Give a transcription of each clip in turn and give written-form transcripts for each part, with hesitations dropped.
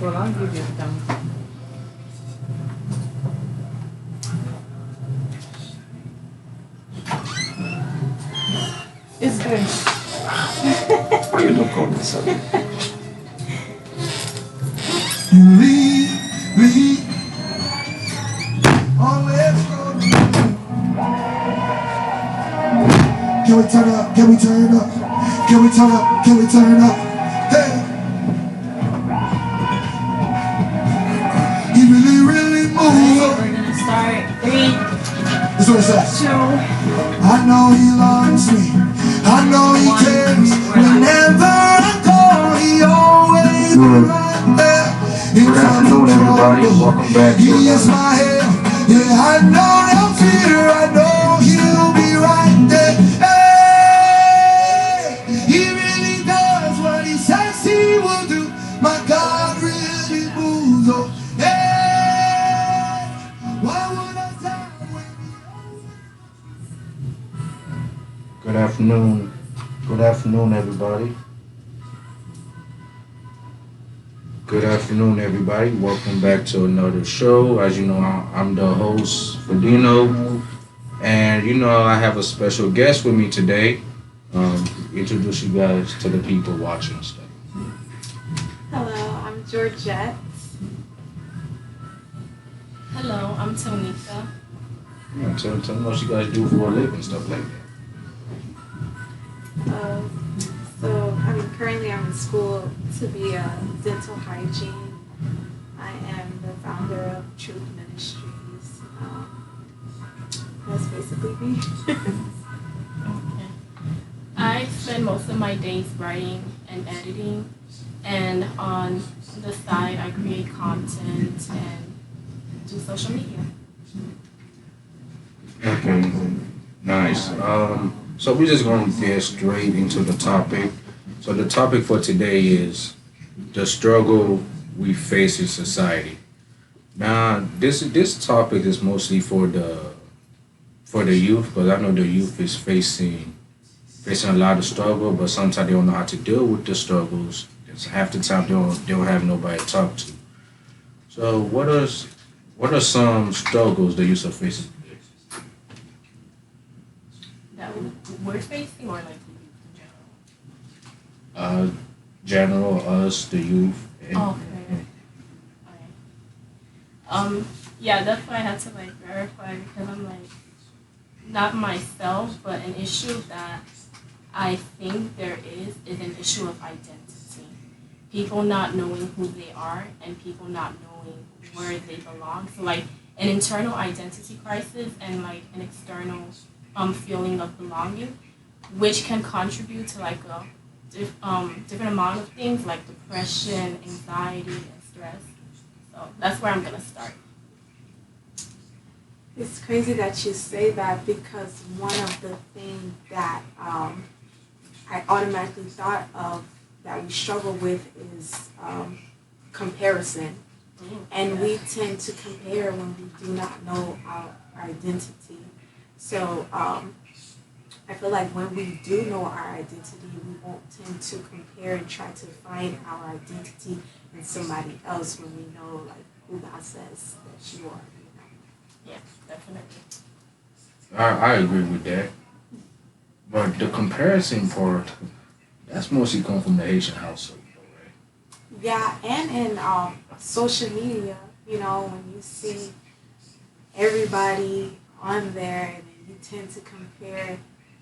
Well, I'll give you a thumb. It's good. You look on this up. Can we turn up? Can we turn up? Can we turn up? Can we turn up? Hey, he really, really moves Alright, on. we're gonna start. 3, That's what it says. 2, I know he loves me. I know he cares. Whenever I call, he always be right there. Good afternoon, everybody. Welcome back to He is my help. Yeah, I know no fear. I know he'll be right there. Hey, he really does what he says he will do. My God really moves. Oh, hey, why would I doubt when Good afternoon. Good afternoon, everybody. Good afternoon, everybody. Welcome back to another show. As you know, I'm the host, Ferdino, and you know I have a special guest with me today. Introduce you guys to the people watching and stuff. Hello, I'm Georgette. Hello, I'm Tonika. Yeah, tell them what you guys do for a living, stuff like that. Currently I'm in school to be a dental hygiene. I am the founder of Truth Ministries. That's basically me. Okay. I spend most of my days writing and editing, and on the side, I create content and do social media. Okay, nice. So we're just going to get straight into the topic. So the topic for today is the struggle we face in society. Now, this topic is mostly for the youth, because I know the youth is facing a lot of struggle, but sometimes they don't know how to deal with the struggles. It's half the time they don't have nobody to talk to. So what are some struggles the youth are facing? That we're facing, or like the youth in Uh, General, us, the youth. And, general. Okay. Alright. Yeah, that's why I had to like verify, because I'm like, not myself, but an issue that I think there is an issue of identity. People not knowing who they are and people not knowing where they belong. So like an internal identity crisis and like an external feeling of belonging, which can contribute to like a different amount of things like depression, anxiety, and stress. So that's where I'm gonna start. It's crazy that you say that because one of the things that I automatically thought of that we struggle with is comparison. And we tend to compare when we do not know our identity. So I feel like when we do know our identity, we won't tend to compare and try to find our identity in somebody else when we know like who God says that you are. Yeah, definitely. I agree with that. But the comparison part, that's mostly come from the Haitian household, though, right? Yeah, and in social media, when you see everybody on there and then you tend to compare,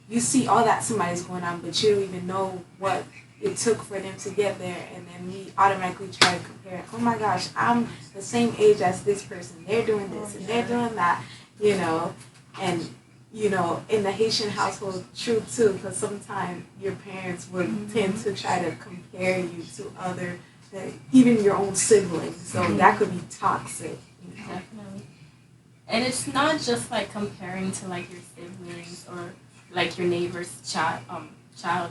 you see all that somebody's going on, but you don't even know what it took for them to get there, and then we automatically try to compare. Oh my gosh, I'm the same age as this person. They're doing this and they're doing that, and in the Haitian household, true too, because sometimes your parents would tend to try to compare you to other, even your own siblings. So that could be toxic. Definitely. And it's not just like comparing to like your siblings or like your neighbor's child,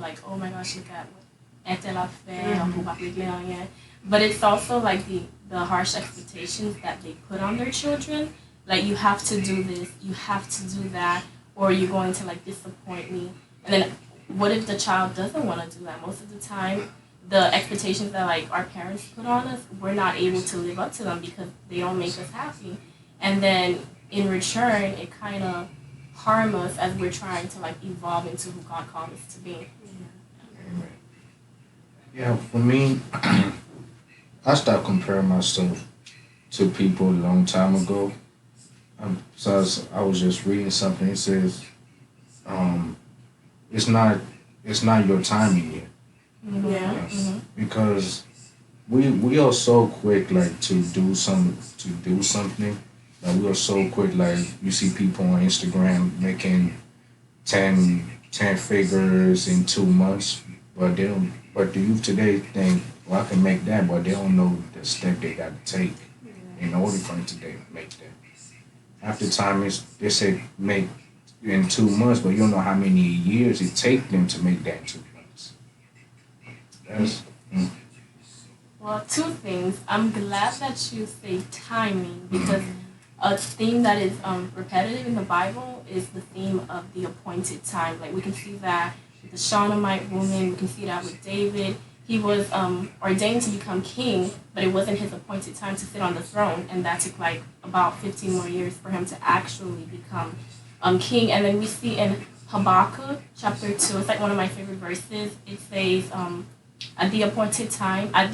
like, oh my gosh, look at what elle a fait, on peut pas régler rien. But it's also like the harsh expectations that they put on their children. Like, you have to do this, you have to do that, or you're going to like disappoint me. And then what if the child doesn't want to do that? Most of the time, the expectations that like our parents put on us, we're not able to live up to them because they don't make us happy. And then in return, it kind of harm us as we're trying to like evolve into who God called us to be. Amen. Yeah, for me, I stopped comparing myself to people a long time ago. So I was just reading something. It says, um, it's not it's not your timing yet. Mm-hmm. Yeah. Mm-hmm. Because we are so quick like to do something. Like we are so quick like you see people on Instagram making 10 figures in 2 months, but they don't. But the youth today think, well, I can make that, but they don't know the step they got to take in order for them to make that. Half the time is they say make in 2 months, but you don't know how many years it take them to make that in 2 months. That's mm, Well, two things. I'm glad that you say timing because a theme that is repetitive in the Bible is the theme of the appointed time. Like we can see that with the Shunammite woman, we can see that with David. He was ordained to become king, but it wasn't his appointed time to sit on the throne, and that took like about 15 more years for him to actually become king. And then we see in Habakkuk chapter 2, it's like one of my favorite verses. It says, at the appointed time, I,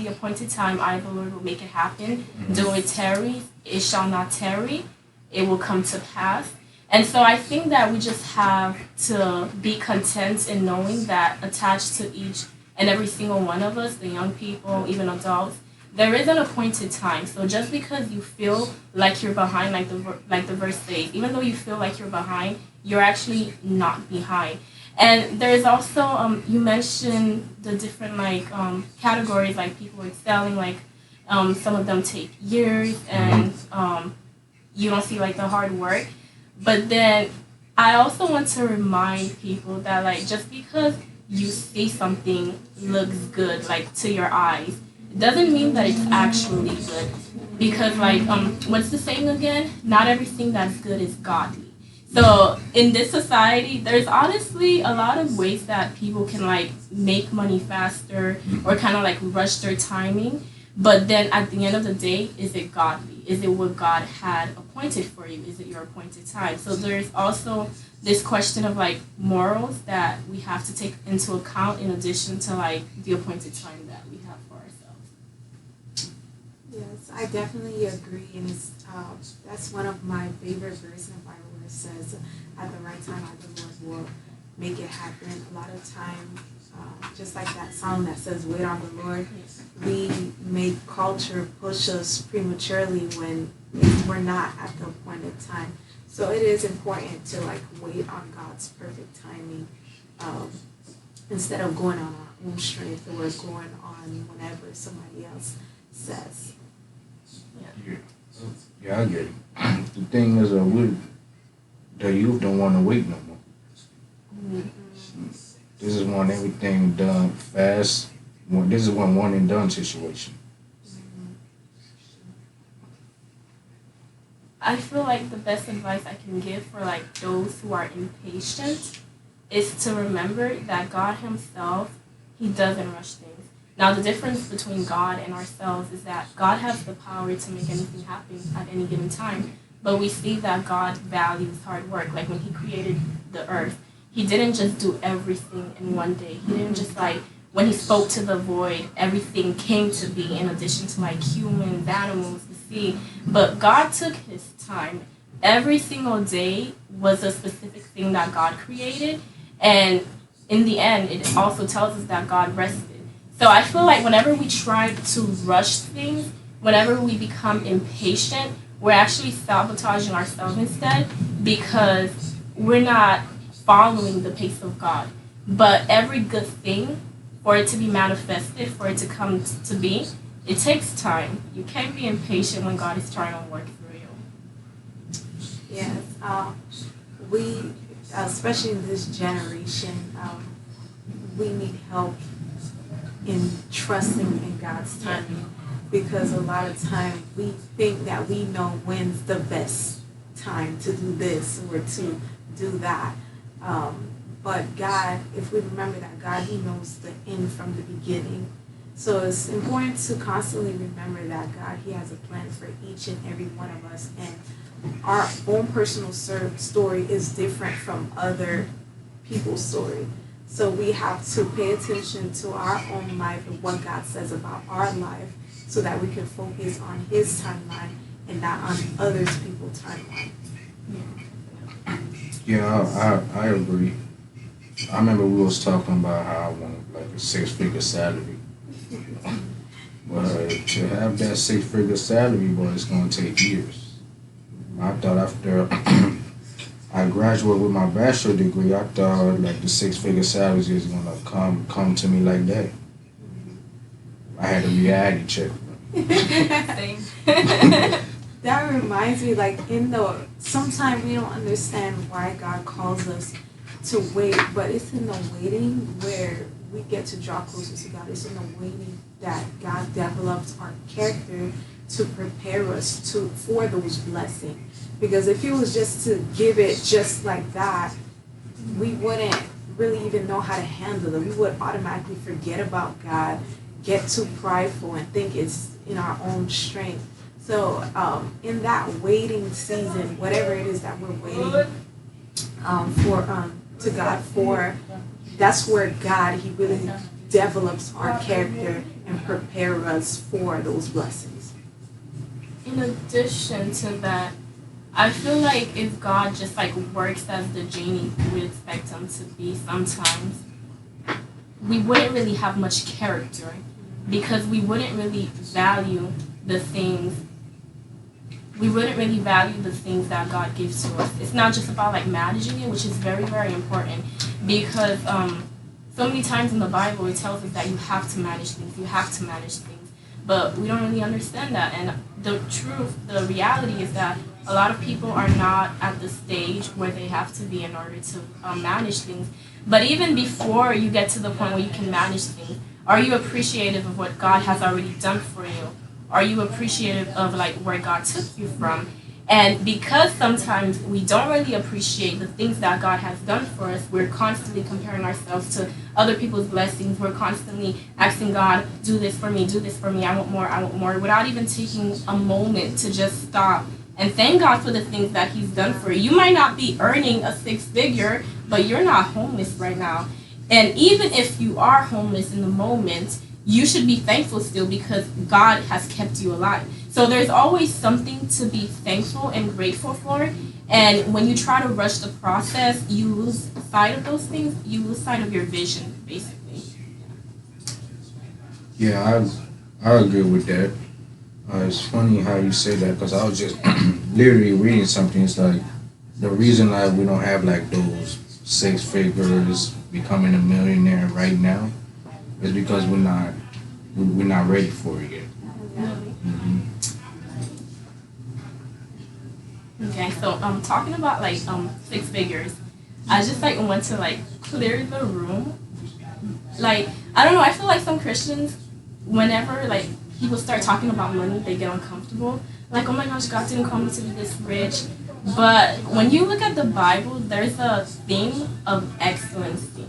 the Lord, will make it happen. Though it tarries, it shall not tarry. It will come to pass. And so I think that we just have to be content in knowing that attached to each and every single one of us, the young people, even adults, there is an appointed time. So just because you feel like you're behind, like the verse says, even though you feel like you're behind, you're actually not behind. And there is also you mentioned the different like categories, like people excelling, like some of them take years and you don't see like the hard work. But then I also want to remind people that like just because you see something looks good like to your eyes, it doesn't mean that it's actually good. Because like what's the saying again? Not everything that's good is godly. So in this society, there's honestly a lot of ways that people can like make money faster or kind of like rush their timing. But then at the end of the day, is it godly? Is it what God had appointed for you? Is it your appointed time? So there's also this question of like morals that we have to take into account in addition to like the appointed time that we have for ourselves. Yes, I definitely agree, and that's one of my favorite verses in the Bible where it says, "At the right time, the Lord will make it happen." A lot of time, just like that song that says, "Wait on the Lord," we make culture push us prematurely when we're not at the appointed time. So it is important to like wait on God's perfect timing, um, instead of going on our own strength or going on whenever somebody else says. yeah, yeah, I get it. The thing is, the youth don't want to wait no more. This is one everything done fast. This is one and done situation. I feel like the best advice I can give for like those who are impatient is to remember that God Himself, He doesn't rush things. Now the difference between God and ourselves is that God has the power to make anything happen at any given time. But we see that God values hard work. Like when He created the earth, He didn't just do everything in one day. He didn't just like when He spoke to the void, everything came to be in addition to like humans, animals, the sea. But God took His time. Every single day was a specific thing that God created. And in the end, it also tells us that God rested. So I feel like whenever we try to rush things, whenever we become impatient, we're actually sabotaging ourselves instead because we're not following the pace of God. But every good thing, for it to be manifested, for it to come to be, it takes time. You can't be impatient when God is trying to work through you. Yes, we, especially in this generation, we need help in trusting in God's timing because a lot of time we think that we know when's the best time to do this or to do that. But God, if we remember that God, He knows the end from the beginning. So it's important to constantly remember that God, He has a plan for each and every one of us, and our own personal story is different from other people's story. So we have to pay attention to our own life and what God says about our life, so that we can focus on His timeline and not on others people's timeline. Yeah, I agree. I remember we was talking about how I wanted like a six-figure salary. But to have that six-figure salary, boy, it's gonna take years. I thought after I graduated with my bachelor degree, I thought like the six-figure salaries is gonna come to me like that. I had a reality check. Same. That reminds me, like, sometimes we don't understand why God calls us to wait, but it's in the waiting where we get to draw closer to God. It's in the waiting that God develops our character to prepare us for those blessings. Because if it was just to give it just like that, we wouldn't really even know how to handle it. We would automatically forget about God, get too prideful, and think it's in our own strength. So in that waiting season, whatever it is that we're waiting to God for, that's where God, He really develops our character and prepare us for those blessings. In addition to that, I feel like if God just like works as the genie we expect Him to be sometimes, we wouldn't really have much character, because we wouldn't really value the things that God gives to us. It's not just about like managing it, which is very, very important, because so many times in the Bible it tells us that you have to manage things, but we don't really understand that. And the reality is that a lot of people are not at the stage where they have to be in order to manage things. But even before you get to the point where you can manage things, are you appreciative of what God has already done for you? Are you appreciative of like where God took you from? And because sometimes we don't really appreciate the things that God has done for us, we're constantly comparing ourselves to other people's blessings. We're constantly asking God, do this for me, I want more, without even taking a moment to just stop and thank God for the things that He's done for you. You might not be earning a six-figure, but you're not homeless right now. And even if you are homeless in the moment, you should be thankful still, because God has kept you alive. So there's always something to be thankful and grateful for. And when you try to rush the process, you lose sight of those things. You lose sight of your vision, basically. Yeah, I agree with that. It's funny how you say that, because I was just literally reading something. It's like the reason that we don't have like those six figures, becoming a millionaire right now, is because we're not ready for it yet. Mm-hmm. Okay, so talking about like six figures, I just like want to like clear the room. Like, I don't know, I feel like some Christians, whenever like people start talking about money, they get uncomfortable. Like, oh my gosh, God didn't call me to be this rich. But when you look at the Bible, there's a theme of excellency.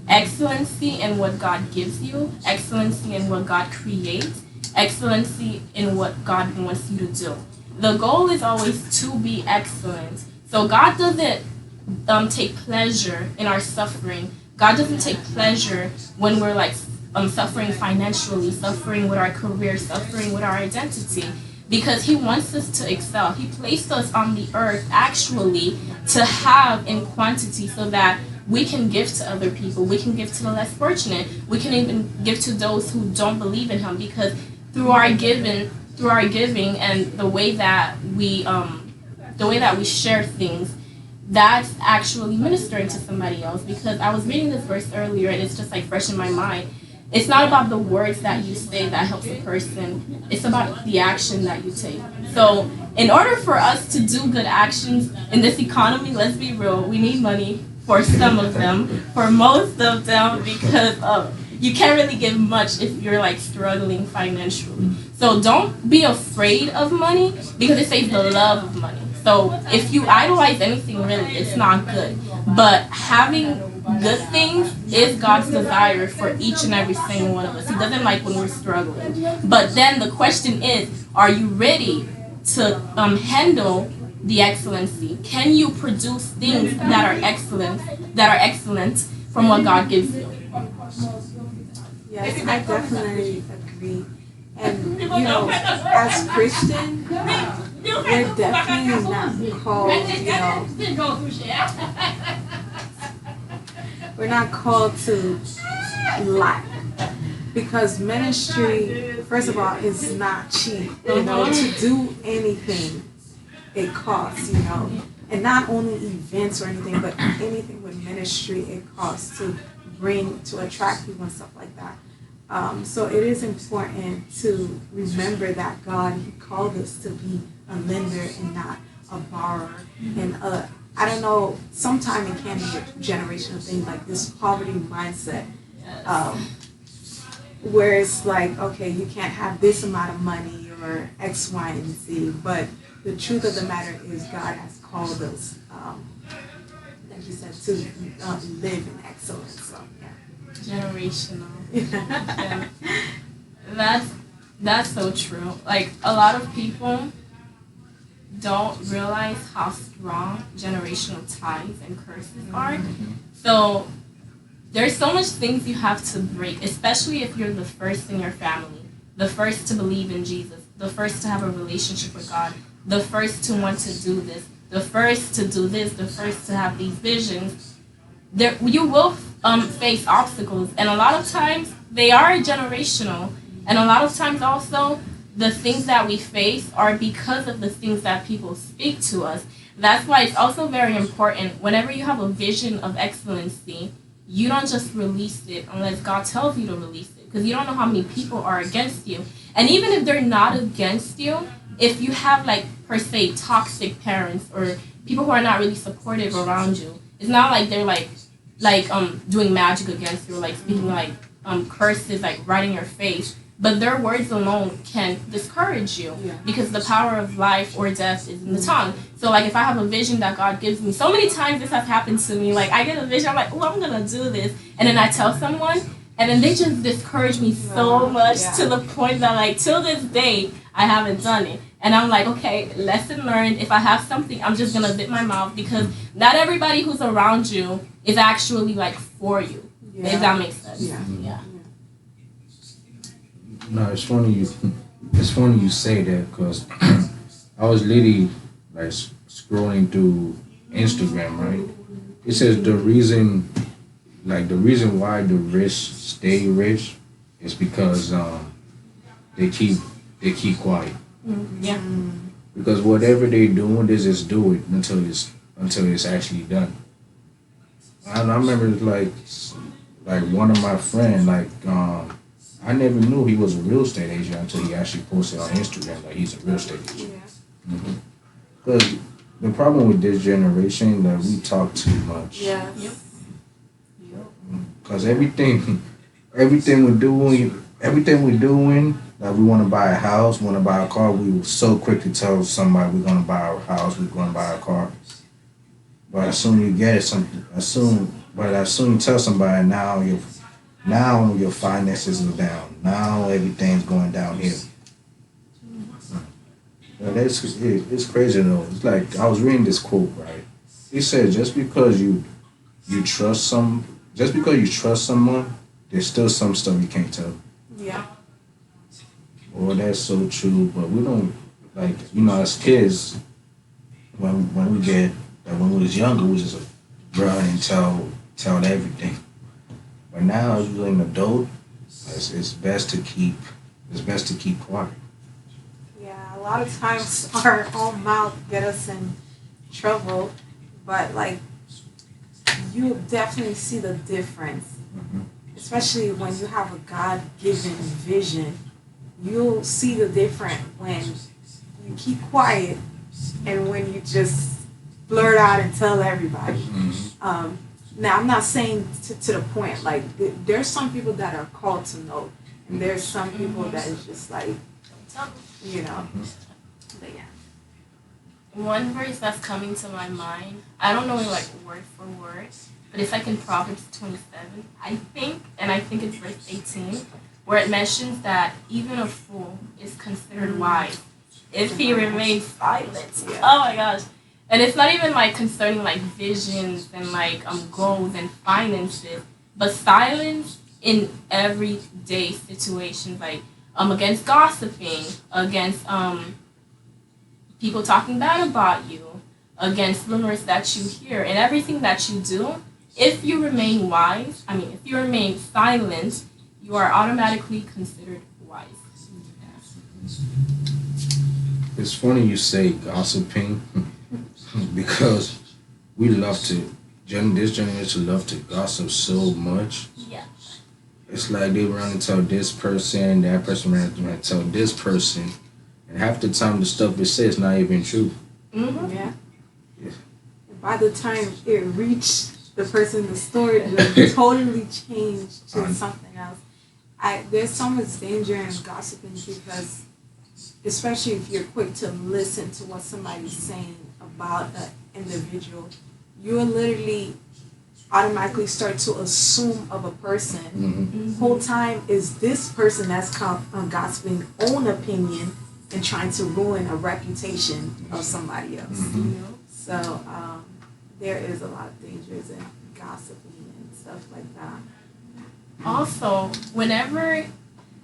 Excellency in what God gives you, excellency in what God creates, excellency in what God wants you to do. The goal is always to be excellent. So God doesn't take pleasure in our suffering. God doesn't take pleasure when we're like suffering financially, suffering with our career, suffering with our identity, because He wants us to excel. He placed us on the earth actually to have in quantity, so that we can give to other people. We can give to the less fortunate. We can even give to those who don't believe in Him, because through our giving and the way that we share things, that's actually ministering to somebody else. Because I was reading this verse earlier, and it's just like fresh in my mind. It's not about the words that you say that helps a person. It's about the action that you take. So in order for us to do good actions in this economy, let's be real, we need money for some of them, for most of them, because you can't really give much if you're like struggling financially. So don't be afraid of money, because it says the love of money. So if you idolize anything, really, it's not good. But good things is God's desire for each and every single one of us. He doesn't like when we're struggling. But then the question is, are you ready to handle the excellency? Can you produce things that are excellent from what God gives you? Yes, I definitely agree. And as Christian, we're definitely not called, we're not called to lack. Because ministry, first of all, is not cheap. To do anything, it costs. And not only events or anything, but anything with ministry, it costs to attract people and stuff like that. So it is important to remember that God, He called us to be a lender and not a borrower. And I don't know, sometimes it can be a generational thing, like this poverty mindset, where it's like, okay, you can't have this amount of money or X, Y, and Z. But the truth of the matter is God has called us, like you said, to live in excellence. So, yeah. Generational. Yeah. That's so true. Like, a lot of people don't realize how strong generational ties and curses are. So there's so much things you have to break, especially if you're the first in your family, the first to believe in Jesus, the first to have a relationship with God, the first to want to do this, the first to do this, the first to have these visions. You will face obstacles, and a lot of times they are generational, and a lot of times also the things that we face are because of the things that people speak to us. That's why it's also very important whenever you have a vision of excellency, you don't just release it unless God tells you to release it, because you don't know how many people are against you. And even if they're not against you, if you have, like, per se toxic parents or people who are not really supportive around you, it's not like they're like doing magic against you, or like speaking like curses like right in your face, but their words alone can discourage you, because the power of life or death is in the tongue. So like, if I have a vision that God gives me, so many times this has happened to me, like I get a vision, I'm like, oh, I'm gonna do this, and then I tell someone, and then they just discourage me so much to the point that, like, till this day I haven't done it. And I'm like, okay, lesson learned. If I have something, I'm just gonna zip my mouth, because not everybody who's around you is actually like for you. If that makes sense. Yeah. No, it's funny you say that, because I was literally like scrolling through Instagram, right? It says the reason why the rich stay rich is because they keep quiet. Yeah. Because whatever they doing, they just do it until it's actually done. I remember, like one of my friends, I never knew he was a real estate agent until he actually posted on Instagram that he's a real estate agent. Because the problem with this generation that we talk too much. Yeah. Because everything we're doing, like we want to buy a house, want to buy a car, we were so quick to tell somebody we're going to buy a house, we're going to buy a car. But as soon as you get it, as soon you tell somebody, now your finances are down. Now everything's going downhill. But it's crazy though. It's like, I was reading this quote, right? He said, just because you trust someone, there's still some stuff you can't tell. Yeah. Well, that's so true. But we don't, like, as kids, when we was younger, we just run and tell everything. But now, as you're an adult, it's best to keep quiet. Yeah, a lot of times our own mouth get us in trouble, but like, you definitely see the difference, especially when you have a God-given vision. You'll see the difference when you keep quiet and when you just blurt out and tell everybody. Now, I'm not saying to the point, like, there's some people that are called to know, and there's some people that is just like, but yeah. One verse that's coming to my mind, I don't know it like word for word, but it's like in Proverbs 27, I think it's verse 18, where it mentions that even a fool is considered wise if he remains silent. Yeah. Oh my gosh. And it's not even like concerning like visions and like goals and finances, but silence in everyday situations, like against gossiping, against people talking bad about you, against rumors that you hear, and everything that you do. If you remain if you remain silent, you are automatically considered wise. It's funny you say gossiping because we love to, this generation love to gossip so much. Yeah. It's like they run and tell this person, that person ran and tell this person, and half the time the stuff they say is not even true. Mm-hmm. Yeah. Yeah. By the time it reached the person, the story will totally changed to something else. There's so much danger in gossiping because, especially if you're quick to listen to what somebody's saying about an individual, you will literally automatically start to assume of a person. Mm-hmm. Whole time is this person that's gossiping own opinion and trying to ruin a reputation of somebody else. Mm-hmm. So there is a lot of dangers in gossiping and stuff like that. Also, whenever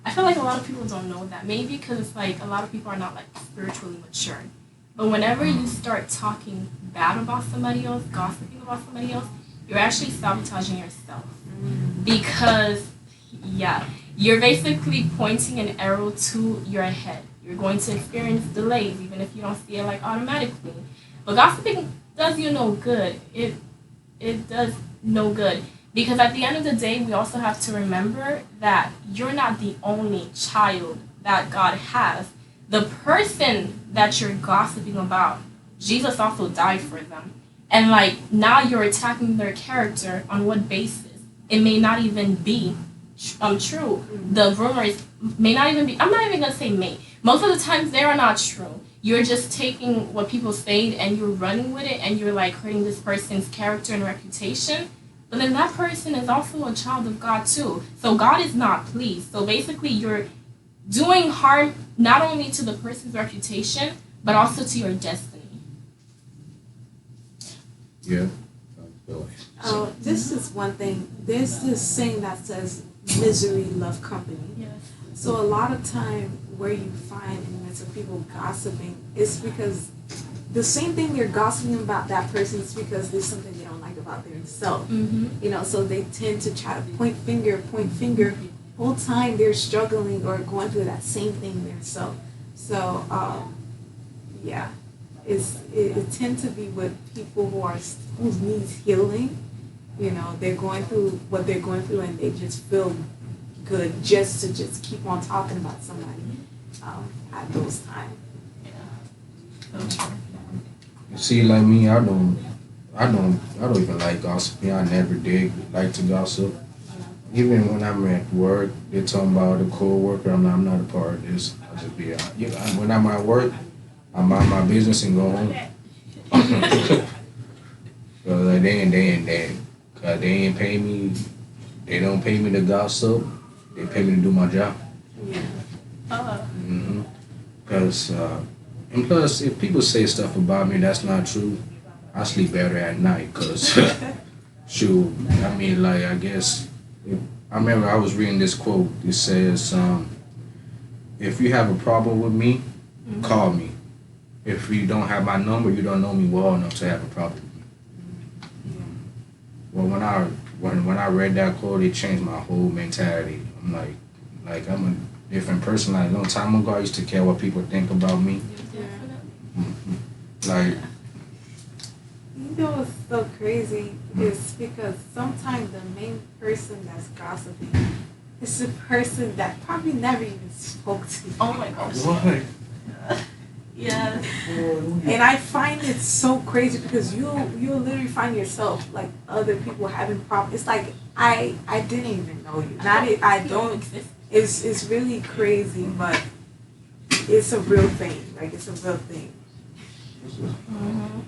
I feel like a lot of people don't know that, maybe because it's like a lot of people are not like spiritually mature. But whenever you start talking bad about somebody else, gossiping about somebody else, you're actually sabotaging yourself. Because, yeah, you're basically pointing an arrow to your head. You're going to experience delays, even if you don't see it like automatically. But gossiping does you no good. It does no good. Because at the end of the day, we also have to remember that you're not the only child that God has. The person that you're gossiping about, Jesus also died for them. And like now you're attacking their character on what basis? It may not even be true. The rumors may not even be, I'm not even going to say may. Most of the times they are not true. You're just taking what people say and you're running with it and you're like hurting this person's character and reputation. But then that person is also a child of God too. So God is not pleased. So basically you're doing harm not only to the person's reputation, but also to your destiny. Yeah. Oh, this is one thing. There's this saying that says misery love company. Yes. So a lot of time where you find in the midst of people gossiping, it's because the same thing they're gossiping about that person is because there's something they don't like about themselves. Mm-hmm. So they tend to try to point finger. Whole time they're struggling or going through that same thing themselves. So yeah, it tends to be with people who needs healing. They're going through what they're going through and they just feel good just to keep on talking about somebody at those times. See, like me, I don't even like gossiping. I never did like to gossip. Even when I'm at work, they're talking about a co-worker. I'm not a part of this. I just be when I'm at work, I mind my business and go home. Cause like cause they ain't pay me. They don't pay me to gossip. They pay me to do my job. Yeah. Mm-hmm. Cause and plus, if people say stuff about me that's not true, I sleep better at night. Cause shoot, I mean, like I guess. I remember I was reading this quote. It says, if you have a problem with me, call me. If you don't have my number, you don't know me well enough to have a problem with me. Well, when I read that quote, it changed my whole mentality. I'm like I'm a different person. Like a long time ago, I used to care what people think about me. Like, What's so crazy is because sometimes the main person that's gossiping is the person that probably never even spoke to you. Oh my gosh. what? Yes. And I find it so crazy because you'll literally find yourself like other people having problems. It's like I didn't even know you. I don't. It's really crazy, but it's a real thing. Like it's a real thing. Mm-hmm.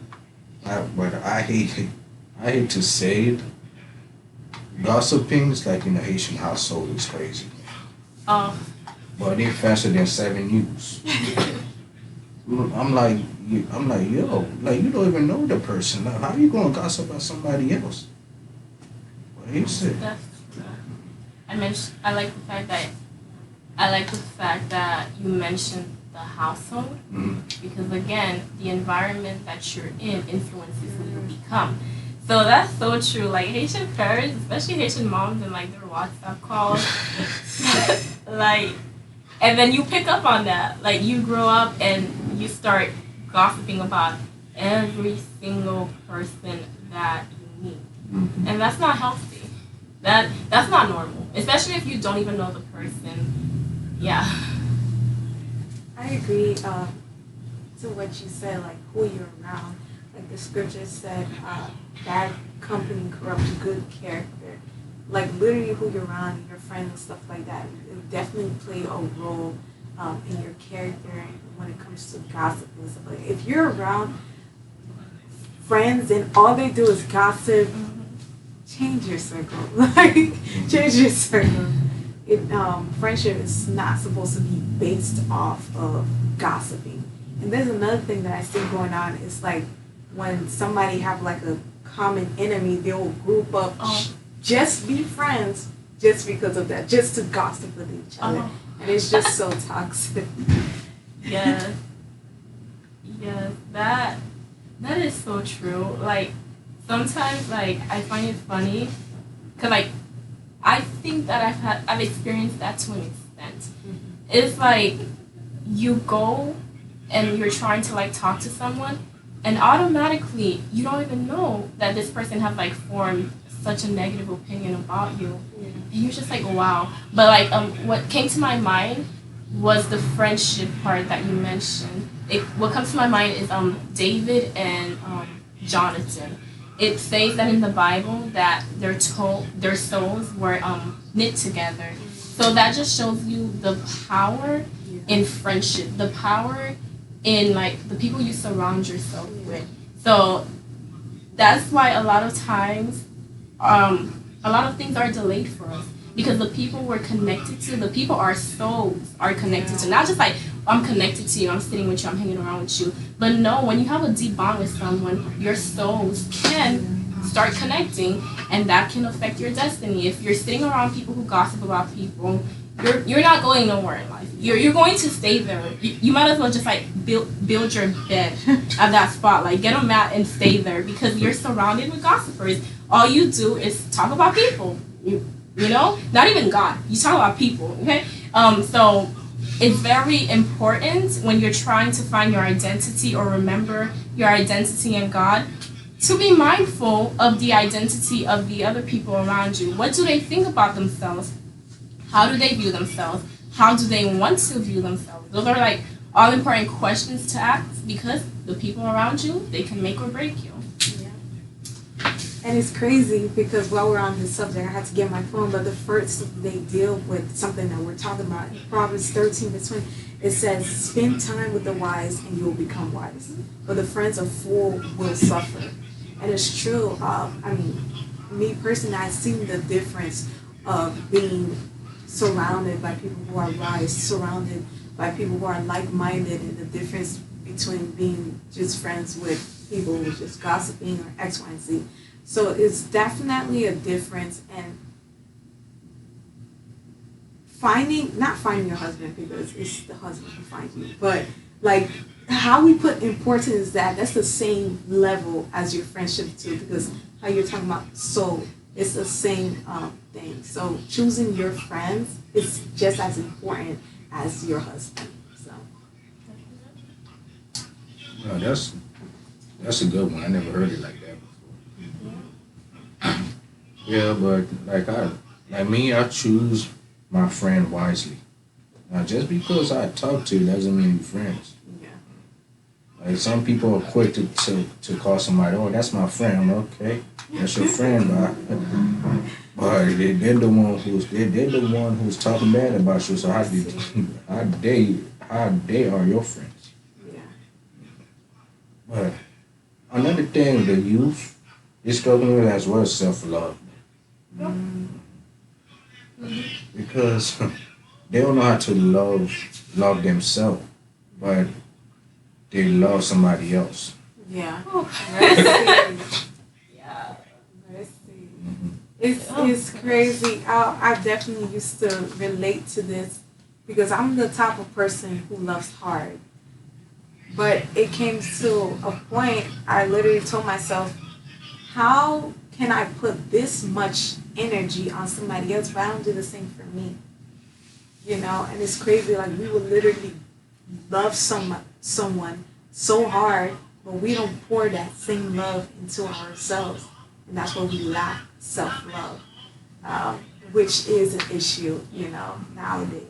But I hate to say it, Gossiping is like in a Haitian household is crazy. Oh, But they faster than 7 news. I'm like, I'm like, yo, like you don't even know the person. Like, how you gonna gossip about somebody else? What he said. that's true. I like the fact that you mentioned the household Mm. because again, the environment that you're in influences who you become. So that's so true. Like Haitian parents, especially Haitian moms and like their WhatsApp calls, like, and then you pick up on that. Like you grow up and you start gossiping about every single person that you meet, Mhm. and that's not healthy. That's not normal, especially if you don't even know the person. Yeah. I agree to what you said, like who you're around. Like the scripture said, bad company corrupts good character. Like literally who you're around and your friends and stuff like that. It definitely play a role in your character and when it comes to gossip and stuff like that. If you're around friends and all they do is gossip, change your circle. Like change your circle. Friendship is not supposed to be based off of gossiping. And there's another thing that I see going on is like when somebody have like a common enemy, they'll group up, Oh. just be friends, just because of that, just to gossip with each other, Oh. and it's just so toxic. Yes. Yes. That is so true. Like sometimes, like I find it funny, cause like I think that I've experienced that to an extent. It's like you go and you're trying to like talk to someone and automatically you don't even know that this person have like formed such a negative opinion about you and you're just like wow. But like what came to my mind was the friendship part that you mentioned. What comes to my mind is David and Jonathan. It says that in the Bible that their souls were knit together. So that just shows you the power in friendship, the power in like the people you surround yourself with. So that's why a lot of times, a lot of things are delayed for us because the people we're connected to, the people our souls are connected to. Not just like I'm connected to you, I'm sitting with you, I'm hanging around with you. But no, when you have a deep bond with someone, your souls can start connecting, and that can affect your destiny. If you're sitting around people who gossip about people, you're not going nowhere in life. You're going to stay there. You might as well just like build your bed at that spot. Like get a mat and stay there because you're surrounded with gossipers. All you do is talk about people. You know, not even God. You talk about people. Okay. So it's very important when you're trying to find your identity or remember your identity in God to be mindful of the identity of the other people around you. What do they think about themselves? How do they view themselves? How do they want to view themselves? Those are like all important questions to ask because the people around you, they can make or break you. Yeah. And it's crazy because while we're on this subject, I had to get my phone, but the first they deal with something that we're talking about. In Proverbs 13:20, it says, spend time with the wise and you will become wise. But the friends of fool will suffer. And it's true. I mean, me personally, I've seen the difference of being surrounded by people who are wise, surrounded by people who are like-minded, and the difference between being just friends with people who are just gossiping or X, Y, and Z. So it's definitely a difference, and not finding your husband because it's the husband who finds you, but like how we put importance that's the same level as your friendship too, because how you're talking about soul, it's the same thing. So choosing your friends is just as important as your husband. So No, that's a good one. I never heard it like that before. Yeah, but like me, I choose my friend wisely. Now, just because I talk to you doesn't mean we're friends. yeah, Like some people are quick to call somebody, oh, that's my friend. I'm okay, that's your friend, but they're the one who's talking bad about you. So how they are your friends? yeah, But another thing the youth is struggling with as well is self love. Mm, because they don't know how to love themselves, but they love somebody else. Yeah. Oh. Mercy. Yeah. Mercy. Hmm. It's crazy. I definitely used to relate to this because I'm the type of person who loves hard. But it came to a point I literally told myself, how can I put this much energy on somebody else but I don't do the same for me? You know, and it's crazy. Like we would literally love someone so hard, but we don't pour that same love into ourselves, and that's where we lack self love, which is an issue. You know, nowadays.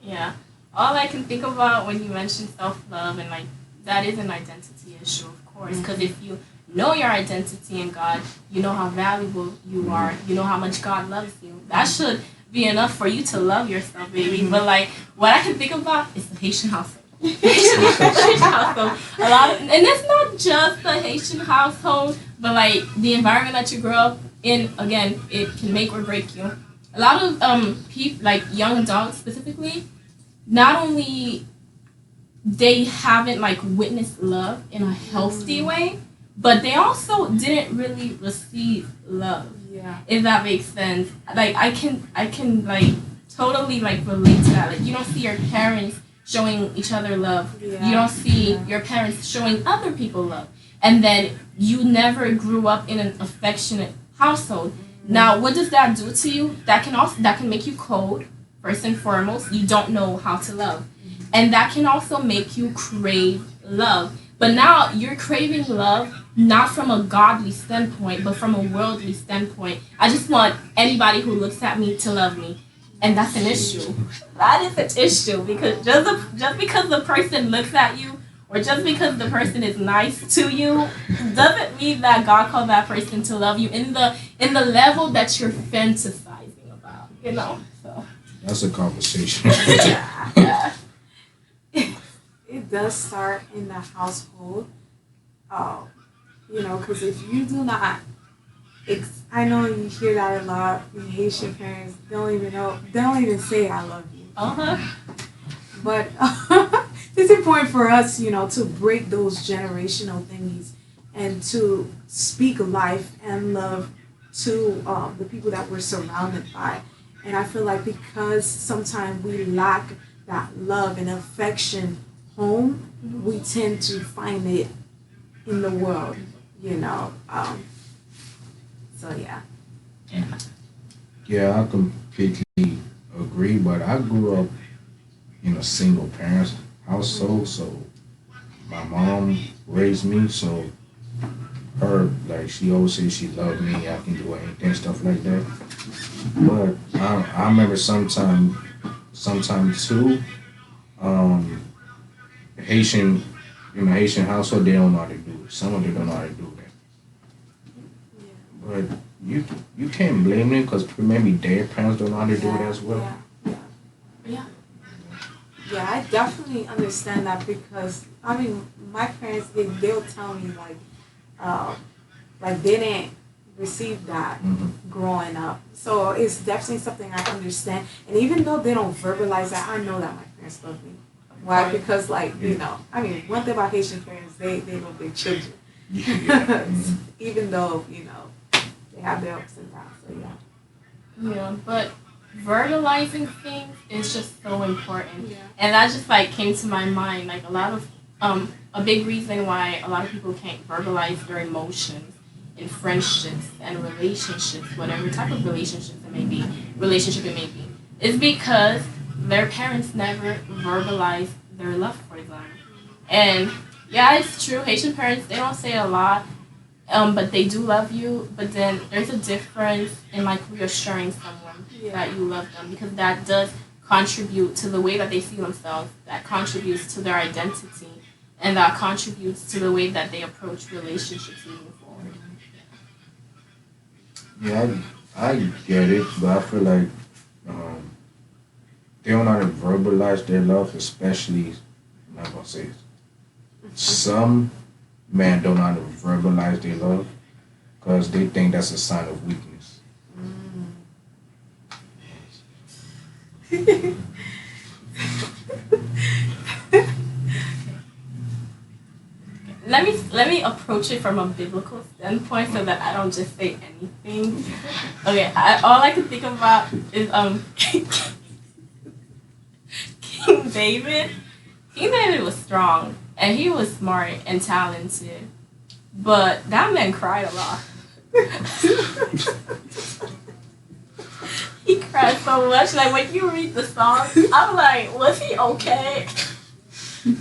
Yeah. All I can think about when you mention self love and like that is an identity issue, of course. Because if you know your identity in God, you know how valuable you are, you know how much God loves you. That should be enough for you to love yourself, baby. But like what I can think about is the Haitian household. Haitian household. A lot of, and it's not just the Haitian household, but like the environment that you grow up in. Again, it can make or break you. A lot of people, like young adults specifically, not only they haven't like witnessed love in a healthy way, but they also didn't really receive love. Yeah. If that makes sense. Like I can like totally like relate to that. Like you don't see your parents showing each other love. Yeah. You don't see Yeah. your parents showing other people love. And then you never grew up in an affectionate household. Now what does that do to you? That can make you cold, first and foremost. You don't know how to love. And that can also make you crave love. But now you're craving love not from a godly standpoint, but from a worldly standpoint. I just want anybody who looks at me to love me. And that's an issue. That is an issue because just because the person looks at you or just because the person is nice to you doesn't mean that God called that person to love you in the level that you're fantasizing about, you know? So That's a conversation. yeah. It does start in the household. Uh, you know, because if you do not, I know you hear that a lot. The Haitian parents don't even know, they don't even say "I love you." Uh-huh. But it's important for us, you know, to break those generational thingies and to speak life and love to the people that we're surrounded by. And I feel like because sometimes we lack that love and affection home, we tend to find it in the world, you know. So yeah. Yeah, I completely agree, but I grew up in a single parents household, so my mom raised me, so her like she always said she loved me, I can do anything, stuff like that. But I remember sometime too, um, Haitian Haitian household they don't know how to do it. Some of them don't know how to do that. But you can't blame them because maybe their parents don't know how to do it as well. Yeah. Yeah. Yeah, I definitely understand that because I mean, my parents they'll tell me uh, like they didn't receive that Hmm. growing up, so it's definitely something I understand. And even though they don't verbalize that, I know that my parents love me. Why? Because like you know, I mean, one thing about Haitian parents, they love their children, Yeah. even though you know they have their ups and downs. So yeah. Yeah, but verbalizing things is just so important. Yeah. And that just like came to my mind. Like a big reason why a lot of people can't verbalize their emotions in friendships and relationships, whatever type of relationship it may be, is because their parents never verbalized their love for them. And yeah, it's true. Haitian parents they don't say a lot, but they do love you. But then there's a difference in like reassuring someone that you love them because that does contribute to the way that they see themselves. That contributes to their identity, and that contributes to the way that they approach relationships moving forward. Yeah, I get it, but I feel like um, they don't know how to verbalize their love, especially. I'm not gonna say it. Some men don't know how to verbalize their love because they think that's a sign of weakness. Let me approach it from a biblical standpoint so that I don't just say anything. Okay, all I can think about is King David. King David was strong and he was smart and talented, but that man cried a lot. He cried so much. Like when you read the song, I'm like, was he okay?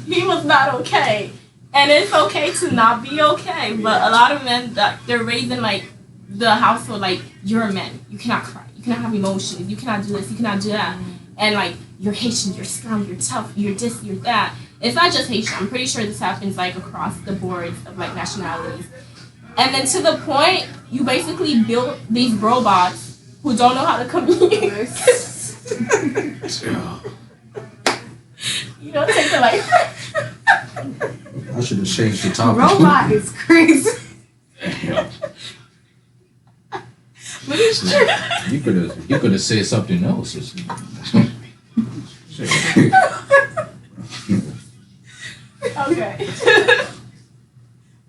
He was not okay. And it's okay to not be okay, but a lot of men that they're raised in like the household, like you're a man, you cannot cry, you cannot have emotions, you cannot do this, you cannot do that, and like you're Haitian, you're strong, you're tough, you're this, you're that. It's not just Haitian. I'm pretty sure this happens like across the board of like nationalities, and then to the point you basically build these robots who don't know how to communicate. You don't take the like. I should have changed the topic. Robot is crazy. But it's true. You could have said something else. Okay.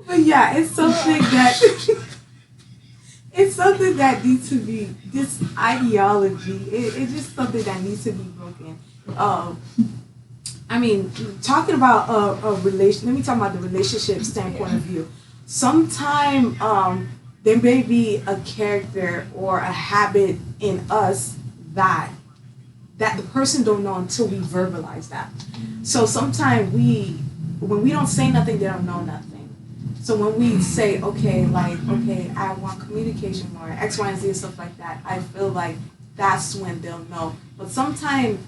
But yeah, it's something that needs to be, this ideology. It's just something that needs to be broken. I mean, talking about a relation. Let me talk about the relationship standpoint of view. Sometime there may be a character or a habit in us that the person don't know until we verbalize that. So sometimes when we don't say nothing, they don't know nothing. So when we say, okay, I want communication more, X, Y, and Z, and stuff like that, I feel like that's when they'll know. But sometimes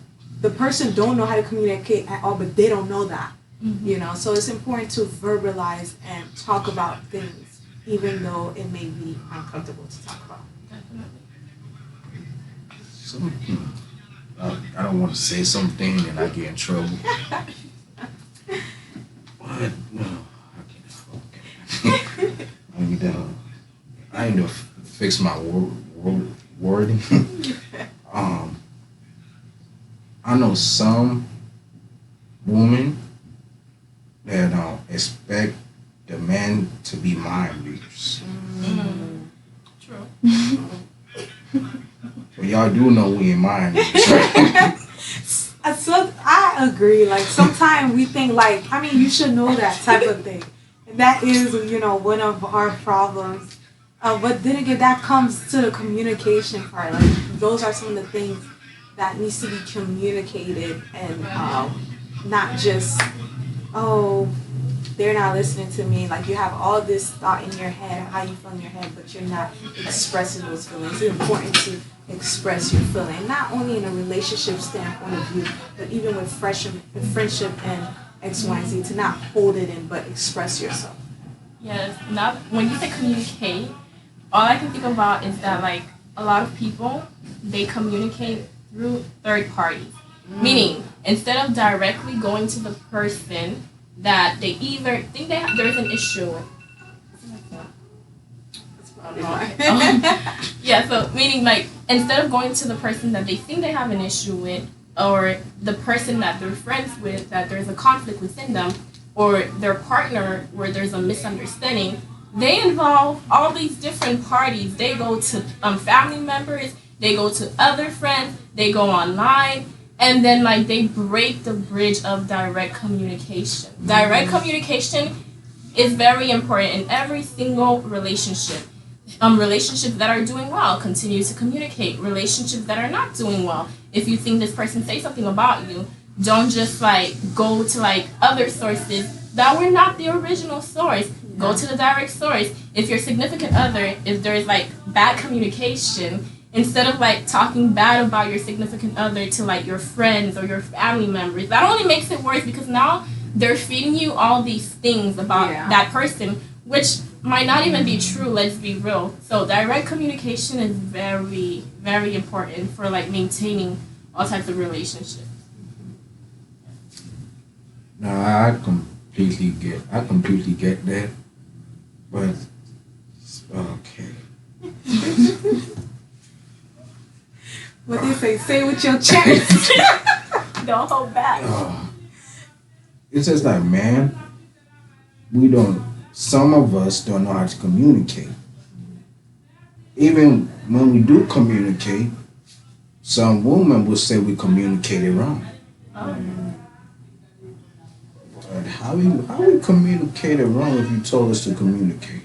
the person don't know how to communicate at all, but they don't know that, So it's important to verbalize and talk about things, even though it may be uncomfortable to talk about. I don't want to say something and I get in trouble. But no, I can't. I need to fix my wording. I know some women that expect the men to be mind readers. True. But y'all do know we ain't mind readers, right? So I agree. Like sometimes we think you should know that type of thing. And that is, one of our problems. But then again, that comes to the communication part. Like those are some of the things that needs to be communicated and not just, they're not listening to me. Like you have all this thought in your head, how you feel in your head, but you're not expressing those feelings. It's important to express your feeling, not only in a relationship standpoint of view, but even with friendship and X, Y, and Z, to not hold it in, but express yourself. Yes, not when you say communicate, all I can think about is that like a lot of people, they communicate through third parties. Meaning, instead of directly going to the person that they either think there's an issue with. Yeah, so meaning like instead of going to the person that they think they have an issue with, or the person that they're friends with, that there's a conflict within them, or their partner where there's a misunderstanding, they involve all these different parties. They go to family members, they go to other friends, they go online, and then like they break the bridge of direct communication. Direct communication is very important in every single relationship. Relationships that are doing well, continue to communicate. Relationships that are not doing well, if you think this person say something about you, don't just like go to like other sources that were not the original source. Go to the direct source. If your significant other, if there is like bad communication, instead of like talking bad about your significant other to like your friends or your family members, that only makes it worse because now they're feeding you all these things about that person, which might not even be true, let's be real. So direct communication is very, very important for like maintaining all types of relationships. No, I completely get that. But okay. What they say with your chest. Don't hold back. It's just like, man, some of us don't know how to communicate. Even when we do communicate, some women will say we communicated wrong. But how we communicated wrong if you told us to communicate?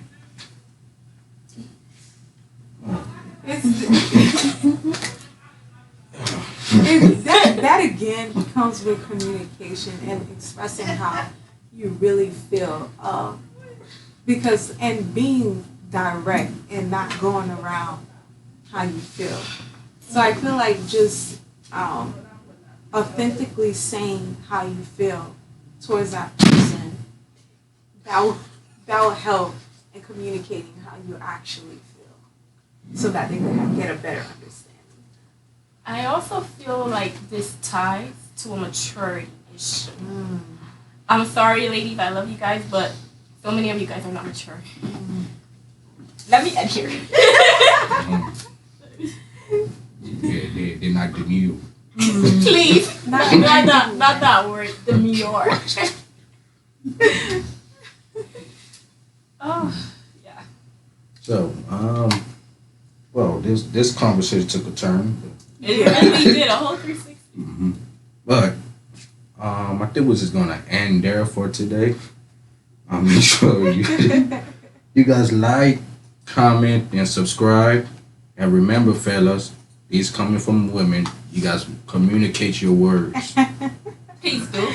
That again comes with communication and expressing how you really feel. Because and being direct and not going around how you feel. So I feel like just authentically saying how you feel towards that person, that will help in communicating how you actually feel, so that they can get a better understanding. I also feel like this ties to a maturity issue. I'm sorry, ladies, I love you guys, but so many of you guys are not mature. Let me end here. Yeah, they're not demure. Please, not that word, demure. Oh, yeah. So, well, this conversation took a turn. It really did a whole 360. But I think we're just gonna end there for today. Make sure you guys like, comment, and subscribe. And remember, fellas, these coming from women. You guys communicate your words. Please do.